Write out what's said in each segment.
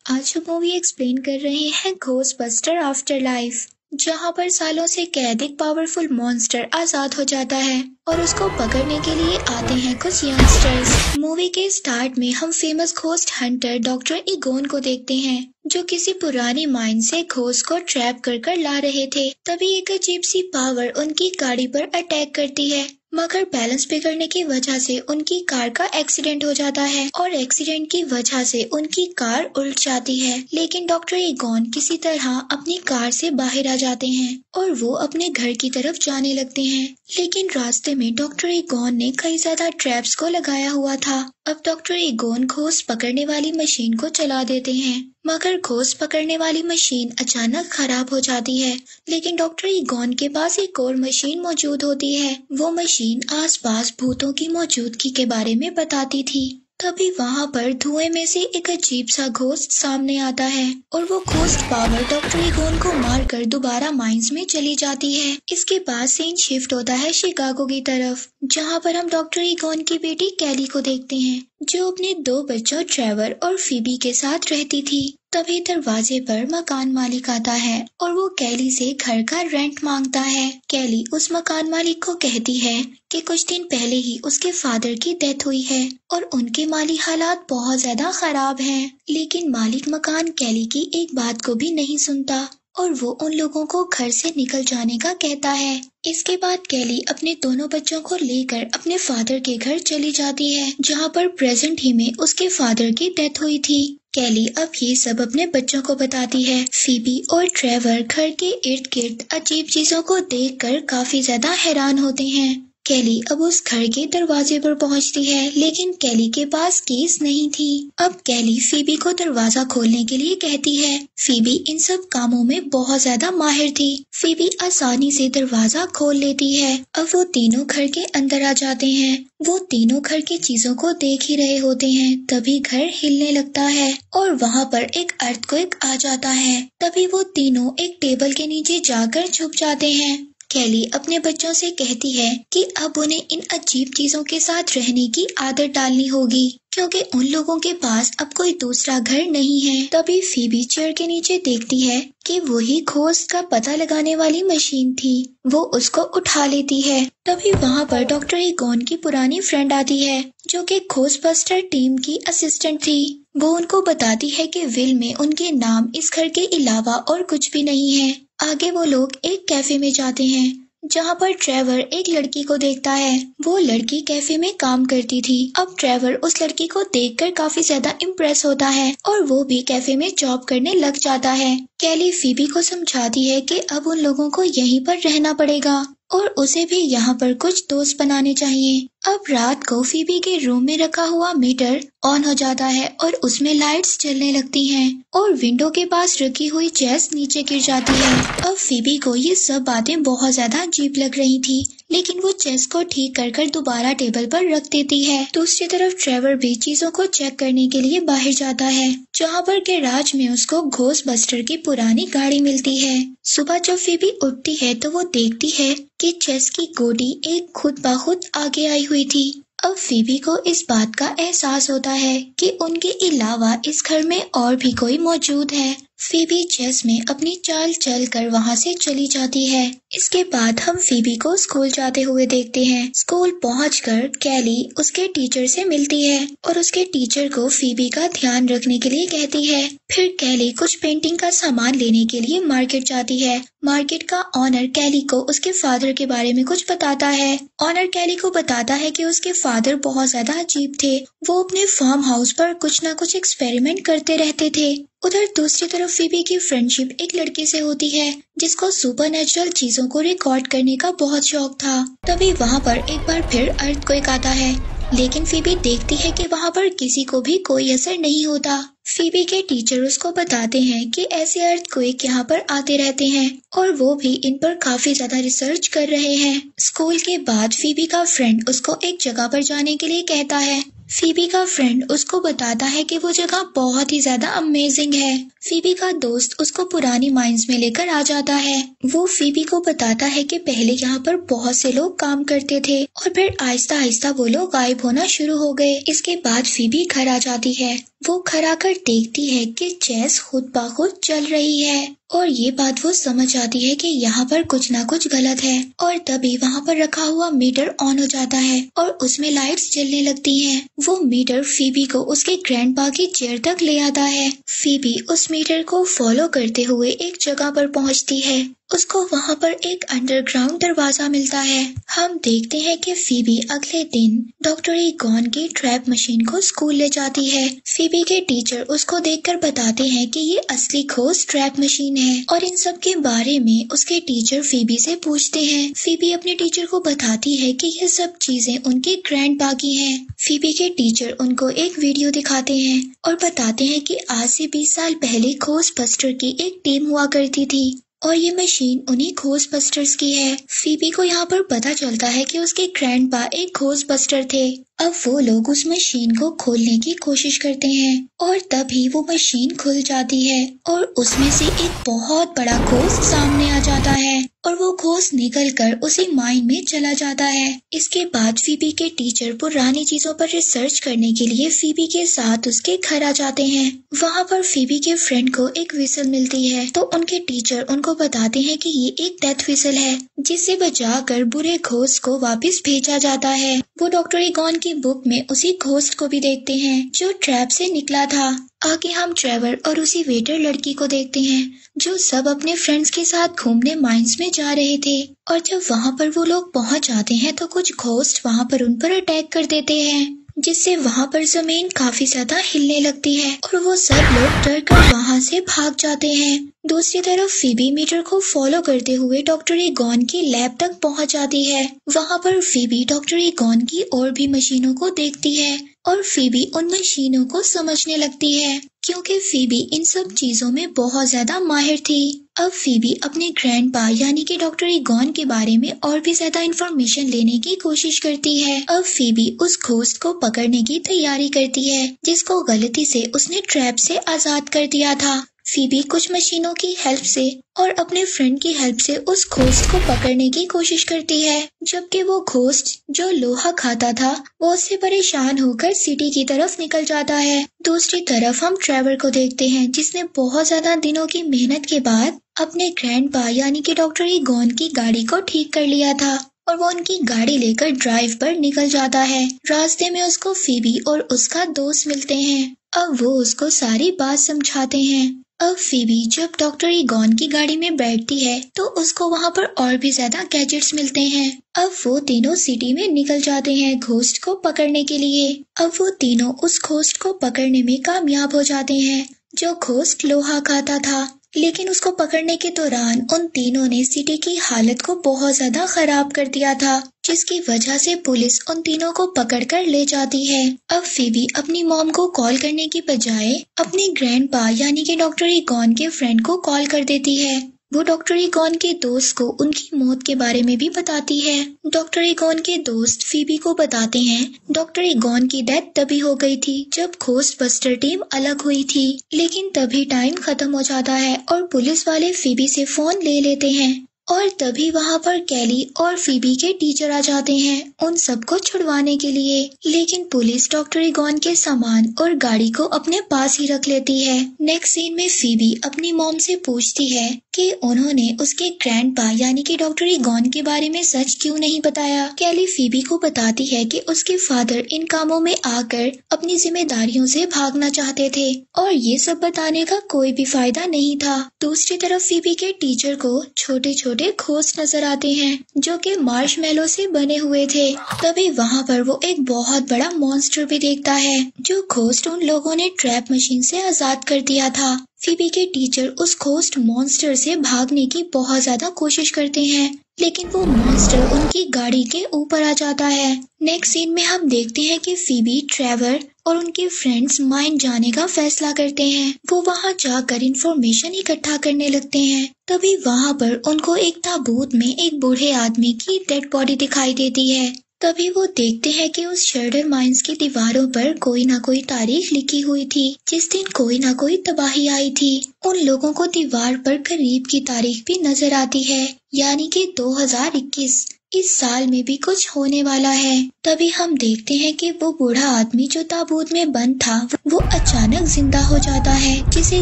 आज हम movie explain कर रहे हैं घोस्टबस्टर आफ्टर लाइफ, जहां पर सालों से कैद एक पावरफुल मॉन्स्टर आजाद हो जाता है और उसको पकड़ने के लिए आते हैं कुछ यंगस्टर्स। मूवी के स्टार्ट में हम फेमस घोस्ट हंटर डॉक्टर इगोन को देखते हैं, जो किसी पुरानी माइन से घोस्ट को ट्रैप कर ला रहे थे। तभी एक अजीब सी पावर उनकी गाड़ी पर अटैक करती है, मगर बैलेंस बिगड़ने की वजह से उनकी कार का एक्सीडेंट हो जाता है और एक्सीडेंट की वजह से उनकी कार उल्ट जाती है। लेकिन डॉक्टर इगोन किसी तरह अपनी कार से बाहर आ जाते हैं और वो अपने घर की तरफ जाने लगते हैं। लेकिन रास्ते में डॉक्टर इगोन ने कई ज्यादा ट्रैप्स को लगाया हुआ था। अब डॉक्टर इगोन घोस्ट पकड़ने वाली मशीन को चला देते हैं, मगर घोस्ट पकड़ने वाली मशीन अचानक खराब हो जाती है। लेकिन डॉक्टर इगोन के पास एक और मशीन मौजूद होती है। वो मशीन आसपास भूतों की मौजूदगी के बारे में बताती थी। तभी वहाँ पर धुएं में से एक अजीब सा घोस्ट सामने आता है और वो घोस्ट पावर डॉक्टर इगोन को मारकर दोबारा माइंस में चली जाती है। इसके बाद सीन शिफ्ट होता है शिकागो की तरफ, जहाँ पर हम डॉक्टर इगोन की बेटी कैली को देखते हैं, जो अपने 2 बच्चों ट्रेवर और फीबी के साथ रहती थी। तभी दरवाजे पर मकान मालिक आता है और वो कैली से घर का रेंट मांगता है। कैली उस मकान मालिक को कहती है कि कुछ दिन पहले ही उसके फादर की डेथ हुई है और उनके माली हालात बहुत ज्यादा खराब हैं। लेकिन मालिक मकान कैली की एक बात को भी नहीं सुनता और वो उन लोगों को घर से निकल जाने का कहता है। इसके बाद कैली अपने दोनों बच्चों को लेकर अपने फादर के घर चली जाती है, जहाँ पर प्रेजेंट ही में उसके फादर की डेथ हुई थी। कैली अब ये सब अपने बच्चों को बताती है। फीबी और ट्रेवर घर के इर्द गिर्द अजीब चीजों को देखकर काफी ज्यादा हैरान होते हैं। कैली अब उस घर के दरवाजे पर पहुंचती है, लेकिन कैली के पास कीज नहीं थी। अब कैली फीबी को दरवाजा खोलने के लिए कहती है। फीबी इन सब कामों में बहुत ज्यादा माहिर थी। फीबी आसानी से दरवाजा खोल लेती है। अब वो तीनों घर के अंदर आ जाते हैं। वो तीनों घर की चीजों को देख ही रहे होते हैं, तभी घर हिलने लगता है और वहाँ पर एक अर्थक्वेक आ जाता है। तभी वो तीनों एक टेबल के नीचे जाकर छुप जाते हैं। कैली अपने बच्चों से कहती है कि अब उन्हें इन अजीब चीजों के साथ रहने की आदत डालनी होगी, क्योंकि उन लोगों के पास अब कोई दूसरा घर नहीं है। तभी फीबी चेयर के नीचे देखती है कि वही घोस्ट का पता लगाने वाली मशीन थी। वो उसको उठा लेती है। तभी वहाँ पर डॉक्टर इगोन की पुरानी फ्रेंड आती है, जो कि घोस्टबस्टर टीम की असिस्टेंट थी। वो उनको बताती है कि विल में उनके नाम इस घर के अलावा और कुछ भी नहीं है। आगे वो लोग एक कैफे में जाते हैं, जहाँ पर ट्रेवर एक लड़की को देखता है। वो लड़की कैफे में काम करती थी। अब ट्रेवर उस लड़की को देखकर काफी ज्यादा इम्प्रेस होता है और वो भी कैफे में जॉब करने लग जाता है। कैली फीबी को समझाती है कि अब उन लोगों को यहीं पर रहना पड़ेगा और उसे भी यहाँ पर कुछ दोस्त बनाने चाहिए। अब रात को फीबी के रूम में रखा हुआ मीटर ऑन हो जाता है और उसमें लाइट्स जलने लगती हैं और विंडो के पास रखी हुई चेस नीचे गिर जाती है। अब फीबी को ये सब बातें बहुत ज्यादा अजीब लग रही थी, लेकिन वो चेस को ठीक कर दोबारा टेबल पर रख देती है। दूसरी तरफ ट्रेवर भी चीजों को चेक करने के लिए बाहर जाता है, जहाँ पर गैराज में उसको घोस्टबस्टर की पुरानी गाड़ी मिलती है। सुबह जब फीबी उठती है तो वो देखती है कि चेस की गोटी एक खुद ब खुद आगे आई हुई थी। अब फीबी को इस बात का एहसास होता है कि उनके अलावा इस घर में और भी कोई मौजूद है। फीबी चेस में अपनी चाल चल कर वहाँ से चली जाती है। इसके बाद हम फीबी को स्कूल जाते हुए देखते हैं। स्कूल पहुंचकर कैली उसके टीचर से मिलती है और उसके टीचर को फीबी का ध्यान रखने के लिए कहती है। फिर कैली कुछ पेंटिंग का सामान लेने के लिए मार्केट जाती है। मार्केट का ऑनर कैली को उसके फादर के बारे में कुछ बताता है। ऑनर कैली को बताता है कि उसके फादर बहुत ज्यादा अजीब थे। वो अपने फार्म हाउस पर कुछ न कुछ एक्सपेरिमेंट करते रहते थे। उधर दूसरी तरफ फीबी की फ्रेंडशिप एक लड़के से होती है, जिसको सुपरनेचुरल चीजों को रिकॉर्ड करने का बहुत शौक था। तभी वहाँ पर एक बार फिर अर्थक्वेक आता है, लेकिन फीबी देखती है कि वहाँ पर किसी को भी कोई असर नहीं होता। फीबी के टीचर उसको बताते हैं कि ऐसे अर्थक्वेक यहाँ पर आते रहते हैं और वो भी इन पर काफी ज्यादा रिसर्च कर रहे हैं। स्कूल के बाद फीबी का फ्रेंड उसको एक जगह पर जाने के लिए कहता है। फीबी का फ्रेंड उसको बताता है कि वो जगह बहुत ही ज्यादा अमेजिंग है। फीबी का दोस्त उसको पुरानी माइंस में लेकर आ जाता है। वो फीबी को बताता है कि पहले यहाँ पर बहुत से लोग काम करते थे और फिर आहिस्ता आहिस्ता वो लोग गायब होना शुरू हो गए। इसके बाद फीबी घर आ जाती है वो खड़ा कर देखती है कि चेस खुद ब खुद चल रही है और ये बात वो समझ आती है कि यहाँ पर कुछ ना कुछ गलत है। और तभी वहाँ पर रखा हुआ मीटर ऑन हो जाता है और उसमें लाइट्स जलने लगती हैं। वो मीटर फीबी को उसके ग्रैंडपा की चेयर तक ले आता है। फीबी उस मीटर को फॉलो करते हुए एक जगह पर पहुँचती है। उसको वहाँ पर एक अंडरग्राउंड दरवाजा मिलता है। हम देखते हैं कि फीबी अगले दिन डॉक्टर ईगॉन की ट्रैप मशीन को स्कूल ले जाती है। फीबी के टीचर उसको देखकर बताते हैं कि ये असली खोज ट्रैप मशीन है और इन सब के बारे में उसके टीचर फीबी से पूछते हैं। फीबी अपने टीचर को बताती है कि ये सब चीजें उनके ग्रैंडपा की हैं। फीबी के टीचर उनको एक वीडियो दिखाते हैं और बताते हैं कि आज से 20 साल पहले खोज बस्टर की एक टीम हुआ करती थी और ये मशीन उन्हीं घोस्ट बस्टर्स की है। फीबी को यहाँ पर पता चलता है कि उसके ग्रैंडपा एक घोस्ट बस्टर थे। अब वो लोग उस मशीन को खोलने की कोशिश करते हैं और तभी वो मशीन खुल जाती है और उसमें से एक बहुत बड़ा घोस्ट सामने आ जाता है और वो घोस्ट निकलकर उसी माइन में चला जाता है। इसके बाद फीबी के टीचर पुरानी चीजों पर रिसर्च करने के लिए फीबी के साथ उसके घर आ जाते हैं। वहाँ पर फीबी के फ्रेंड को एक विसल मिलती है तो उनके टीचर उनको बताते हैं कि ये एक डेथ विसल है जिसे बचाकर बुरे घोस्ट को वापस भेजा जाता है। वो डॉक्टर ईगॉन की बुक में उसी घोस्ट को भी देखते हैं जो ट्रैप से निकला था। आगे हम ट्रेवर और उसी वेटर लड़की को देखते हैं जो सब अपने फ्रेंड्स के साथ घूमने माइंस में जा रहे थे और जब वहाँ पर वो लोग पहुँच जाते हैं तो कुछ घोस्ट वहाँ पर उन पर अटैक कर देते हैं जिससे वहाँ पर जमीन काफी ज्यादा हिलने लगती है और वो सब लोग डर कर वहाँ से भाग जाते हैं। दूसरी तरफ फीबी मीटर को फॉलो करते हुए डॉक्टर ईगॉन की लैब तक पहुँच जाती है। वहाँ पर फीबी डॉक्टर ईगॉन की और भी मशीनों को देखती है और फीबी उन मशीनों को समझने लगती है क्योंकि फीबी इन सब चीजों में बहुत ज्यादा माहिर थी। अब फीबी अपने ग्रैंडपा यानी कि डॉक्टर ईगॉन के बारे में और भी ज्यादा इंफॉर्मेशन लेने की कोशिश करती है। अब फीबी उस घोस्ट को पकड़ने की तैयारी करती है जिसको गलती से उसने ट्रैप से आजाद कर दिया था। फीबी कुछ मशीनों की हेल्प से और अपने फ्रेंड की हेल्प से उस घोस्ट को पकड़ने की कोशिश करती है, जबकि वो घोस्ट जो लोहा खाता था वो उससे परेशान होकर सिटी की तरफ निकल जाता है। दूसरी तरफ हम ट्रेवर को देखते हैं जिसने बहुत ज्यादा दिनों की मेहनत के बाद अपने ग्रैंडपा यानी कि डॉक्टर ईगॉन की गाड़ी को ठीक कर लिया था और वो उनकी गाड़ी लेकर ड्राइव पर निकल जाता है। रास्ते में उसको फीबी और उसका दोस्त मिलते हैं। अब वो उसको सारी बात समझाते हैं। अब फीबी जब डॉक्टर ईगॉन की गाड़ी में बैठती है तो उसको वहाँ पर और भी ज्यादा गैजेट्स मिलते हैं। अब वो तीनों सिटी में निकल जाते हैं घोस्ट को पकड़ने के लिए। अब वो तीनों उस घोस्ट को पकड़ने में कामयाब हो जाते हैं जो घोस्ट लोहा खाता था, लेकिन उसको पकड़ने के दौरान उन तीनों ने सिटी की हालत को बहुत ज्यादा खराब कर दिया था, जिसकी वजह से पुलिस उन तीनों को पकड़कर ले जाती है। अब फीबी अपनी मॉम को कॉल करने की बजाय अपने ग्रैंडपा यानी कि डॉक्टर ईगॉन के फ्रेंड को कॉल कर देती है। वो डॉक्टर ईगॉन के दोस्त को उनकी मौत के बारे में भी बताती है। डॉक्टर ईगॉन के दोस्त फीबी को बताते हैं डॉक्टर ईगॉन की डेथ तभी हो गई थी जब घोस्ट बस्टर टीम अलग हुई थी, लेकिन तभी टाइम खत्म हो जाता है और पुलिस वाले फीबी से फोन ले लेते हैं और तभी वहाँ पर कैली और फीबी के टीचर आ जाते हैं उन सबको छुड़वाने के लिए, लेकिन पुलिस डॉक्टर ईगॉन के सामान और गाड़ी को अपने पास ही रख लेती है। नेक्स्ट सीन में फीबी अपनी मॉम से पूछती है कि उन्होंने उसके ग्रैंडपा यानी कि डॉक्टर ईगॉन के बारे में सच क्यों नहीं बताया। कैली फीबी को बताती है कि उसके फादर इन कामों में आकर अपनी जिम्मेदारियों से भागना चाहते थे और ये सब बताने का कोई भी फायदा नहीं था। दूसरी तरफ फीबी के टीचर को छोटे छोटे घोस्ट नजर आते हैं जो कि मार्शमैलो से बने हुए थे। तभी वहाँ पर वो एक बहुत बड़ा मॉन्स्टर भी देखता है जो घोस्ट उन लोगों ने ट्रैप मशीन से आजाद कर दिया था। फीबी के टीचर उस घोस्ट मॉन्स्टर से भागने की बहुत ज्यादा कोशिश करते हैं, लेकिन वो मॉन्स्टर उनकी गाड़ी के ऊपर आ जाता है। नेक्स्ट सीन में हम देखते हैं कि फीबी, ट्रेवर और उनके फ्रेंड्स माइन जाने का फैसला करते हैं। वो वहाँ जाकर इंफॉर्मेशन इकट्ठा करने लगते हैं। तभी वहाँ पर उनको एक ताबूत में एक बूढ़े आदमी की डेड बॉडी दिखाई देती है। तभी वो देखते हैं कि उस शर्डर माइंस की दीवारों पर कोई ना कोई तारीख लिखी हुई थी जिस दिन कोई ना कोई तबाही आई थी। उन लोगों को दीवार पर करीब की तारीख भी नजर आती है, यानी कि 2021। इस साल में भी कुछ होने वाला है। तभी हम देखते हैं कि वो बूढ़ा आदमी जो ताबूत में बंद था वो अचानक जिंदा हो जाता है, जिसे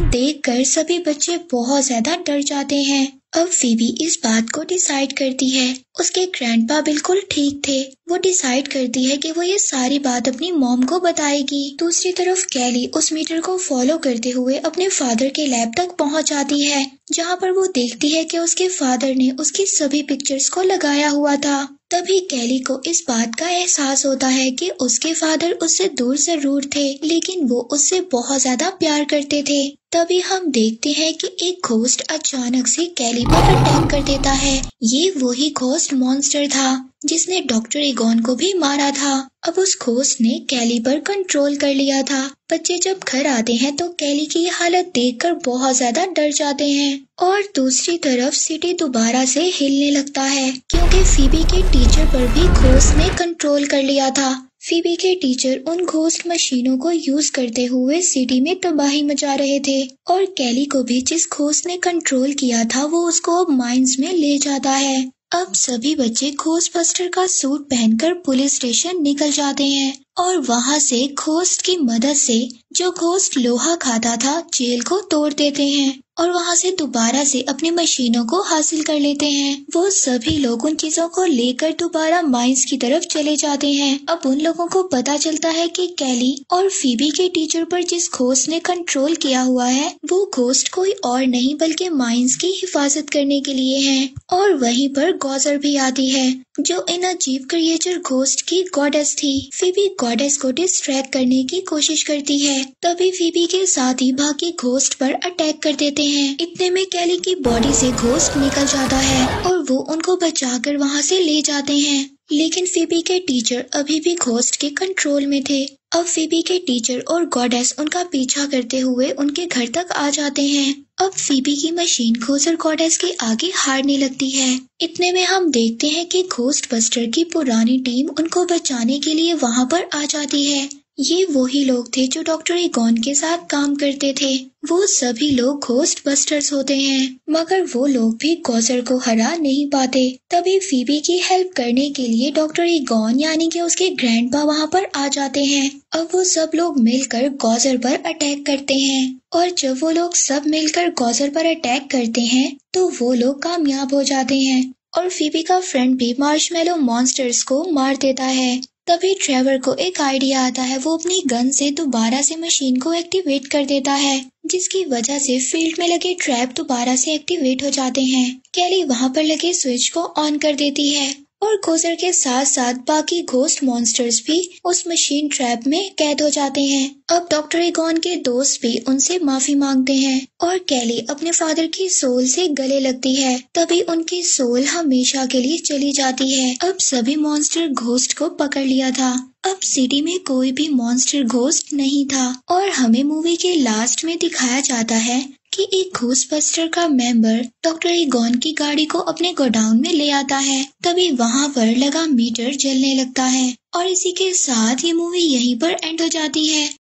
देखकर सभी बच्चे बहुत ज्यादा डर जाते हैं। अब फीबी इस बात को डिसाइड करती है। उसके ग्रैंडपा बिल्कुल ठीक थे। वो डिसाइड करती है कि वो ये सारी बात अपनी मॉम को बताएगी। दूसरी तरफ कैली उस मीटर को फॉलो करते हुए अपने फादर के लैब तक पहुंच जाती है, जहां पर वो देखती है कि उसके फादर ने उसकी सभी पिक्चर्स को लगाया हुआ था। तभी कैली को इस बात का एहसास होता है कि उसके फादर उससे दूर जरूर थे, लेकिन वो उससे बहुत ज्यादा प्यार करते थे। तभी हम देखते हैं कि एक घोस्ट अचानक से कैली पर अटैक कर देता है। ये वही घोस्ट मॉन्स्टर था जिसने डॉक्टर ईगॉन को भी मारा था। अब उस घोस्ट ने कैली पर कंट्रोल कर लिया था। बच्चे जब घर आते हैं तो कैली की ये हालत देखकर बहुत ज्यादा डर जाते हैं। और दूसरी तरफ सिटी दोबारा से हिलने लगता है, क्योंकि फीबी के टीचर पर भी घोस्ट ने कंट्रोल कर लिया था। फीबी के टीचर उन घोस्ट मशीनों को यूज करते हुए सिटी में तबाही मचा रहे थे, और कैली को भी जिस घोस्ट ने कंट्रोल किया था वो उसको अब माइंस में ले जाता है। अब सभी बच्चे घोस्टबस्टर का सूट पहनकर पुलिस स्टेशन निकल जाते हैं, और वहां से घोस्ट की मदद से जो घोस्ट लोहा खाता था जेल को तोड़ देते हैं, और वहां से दोबारा से अपनी मशीनों को हासिल कर लेते हैं। वो सभी लोग उन चीजों को लेकर दोबारा माइंस की तरफ चले जाते हैं। अब उन लोगों को पता चलता है कि कैली और फीबी के टीचर पर जिस घोस्ट ने कंट्रोल किया हुआ है वो घोस्ट कोई और नहीं बल्कि माइंस की हिफाजत करने के लिए है। और वहीं पर गॉजर भी आती है, जो इन अजीब क्रिएचर घोस्ट की गॉडेस थी। फीबी गॉडेस को डिस्ट्रैक्ट करने की कोशिश करती है। तभी फीबी के साथ ही बाकी घोस्ट पर अटैक कर देते हैं। इतने में कैली की बॉडी से घोस्ट निकल जाता है और वो उनको बचाकर वहां से ले जाते हैं। लेकिन फीबी के टीचर अभी भी घोस्ट के कंट्रोल में थे। अब फीबी के टीचर और गॉडेस उनका पीछा करते हुए उनके घर तक आ जाते हैं। अब फीबी की मशीन घोस्ट और गॉडेस के आगे हारने लगती है। इतने में हम देखते हैं कि घोस्टबस्टर की पुरानी टीम उनको बचाने के लिए वहां पर आ जाती है। ये वही लोग थे जो डॉक्टर ईगॉन के साथ काम करते थे। वो सभी लोग घोस्टबस्टर्स होते हैं, मगर वो लोग भी गॉजर को हरा नहीं पाते। तभी फीबी की हेल्प करने के लिए डॉक्टर ईगॉन यानी कि उसके ग्रैंडपा वहां पर आ जाते हैं। अब वो सब लोग मिलकर गॉजर पर अटैक करते हैं, और जब वो लोग सब मिलकर गॉजर पर अटैक करते हैं तो वो लोग कामयाब हो जाते हैं, और फीबी का फ्रेंड भी मार्शमैलो मॉन्स्टर्स को मार देता है। तभी ट्रेवर को एक आइडिया आता है। वो अपनी गन से दोबारा से मशीन को एक्टिवेट कर देता है, जिसकी वजह से फील्ड में लगे ट्रैप दोबारा से एक्टिवेट हो जाते हैं। कैली वहां पर लगे स्विच को ऑन कर देती है, और गोजर के साथ साथ बाकी घोस्ट मॉन्स्टर्स भी उस मशीन ट्रैप में कैद हो जाते हैं। अब डॉक्टर ईगॉन के दोस्त भी उनसे माफी मांगते हैं, और कैली अपने फादर की सोल से गले लगती है। तभी उनकी सोल हमेशा के लिए चली जाती है। अब सभी मॉन्स्टर घोस्ट को पकड़ लिया था। अब सिटी में कोई भी मॉन्स्टर घोस्ट नहीं था, और हमें मूवी के लास्ट में दिखाया जाता है कि एक घोस्टबस्टर का मेंबर डॉक्टर ईगॉन की गाड़ी को अपने गोडाउन में ले आता है। तभी वहां पर लगा मीटर जलने लगता है, और इसी के साथ ये मूवी यहीं पर एंड हो जाती है।